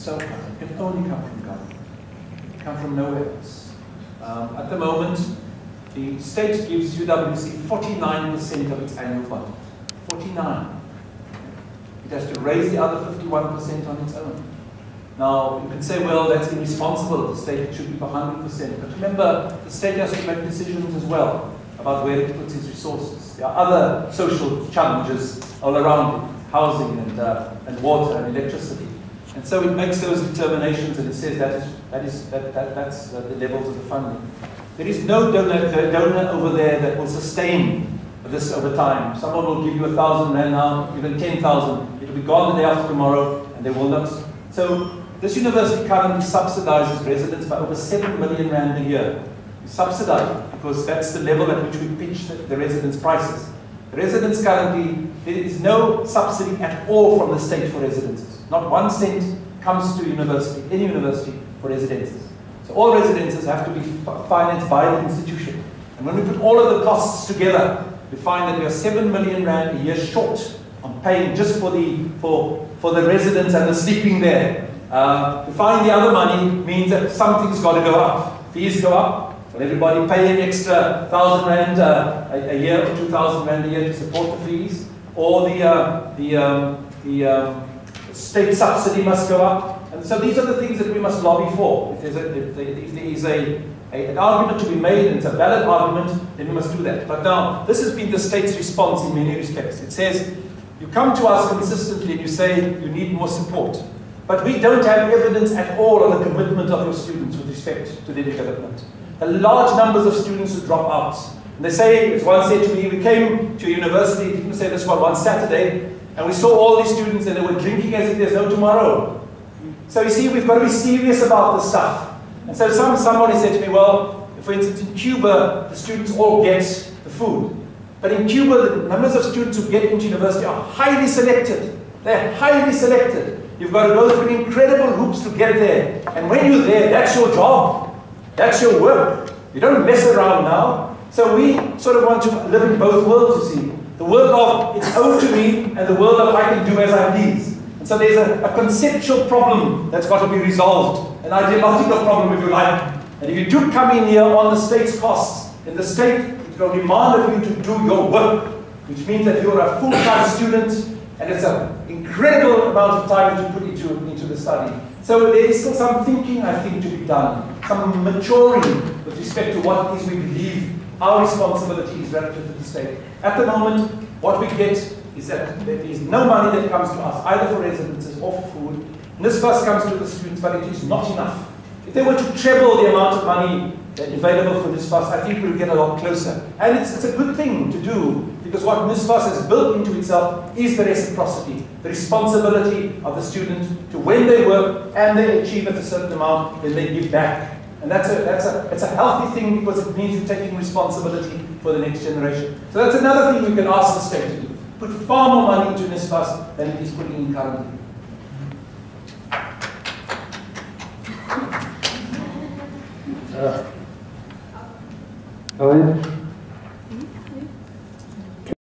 Self-government can only come from government. It can come from nowhere else. At the moment, the state gives UWC 49% of its annual budget. 49. It has to raise the other 51% on its own. Now, you can say, well, that's irresponsible. The state should be 100%. But remember, the state has to make decisions as well about where it puts its resources. There are other social challenges all around it, housing and water and electricity. And so it makes those determinations, and it says that's the levels of the funding. There is no donor over there that will sustain this over time. Someone will give you 1,000 rand now, even 10,000. It will be gone the day after tomorrow, and they will not. So this university currently subsidizes residents by over 7 million rand a year. We subsidize it because that's the level at which we pitch the residents' prices. The residents currently, there is no subsidy at all from the state for residences. Not 1 cent comes to university, any university, for residences. So all residences have to be financed by the institution. And when we put all of the costs together, we find that we are 7 million rand a year short on paying just for the residents and the sleeping there. To find the other money means that something's got to go up. Fees go up. Will everybody pay an extra 1,000 rand a year or 2,000 rand a year to support the fees? Or the state subsidy must go up. And so these are the things that we must lobby for. If there is an argument to be made, and it's a valid argument, then we must do that. But now, this has been the state's response in many respects. It says, you come to us consistently and you say you need more support. But we don't have evidence at all of the commitment of your students with respect to their development. The large numbers of students who drop out. And they say, as one said to me, we came to a university, didn't say this one Saturday, and we saw all these students and they were drinking as if there's no tomorrow. So you see, we've got to be serious about this stuff. And so somebody said to me, well, for instance, in Cuba, the students all get the food. But in Cuba, the numbers of students who get into university are highly selected. They're highly selected. You've got to go through incredible hoops to get there. And when you're there, that's your job. That's your work. You don't mess around now. So we sort of want to live in both worlds, you see. The world of it's owed to me, and the world of I can do as I please. And so there's a conceptual problem that's got to be resolved, an ideological problem, if you like. And if you do come in here on the state's costs, then the state is going to demand of you to do your work, which means that you're a full-time student, and it's an incredible amount of time that you put into the study. So there is still some thinking, I think, to be done, some maturing with respect to what it is we believe our responsibility is relative to the state. At the moment, what we get is that there is no money that comes to us, either for residences or for food. NSFAS comes to the students, but it is not enough. If they were to treble the amount of money available for NSFAS, I think we'll get a lot closer. And it's a good thing to do, because what NSFAS has built into itself is the reciprocity, the responsibility of the student to when they work and they achieve at a certain amount, then they give back. And that's a healthy thing, because it means you're taking responsibility for the next generation. So that's another thing we can ask the state to do. Put far more money into NSFAS than it is putting in currently. Go ahead.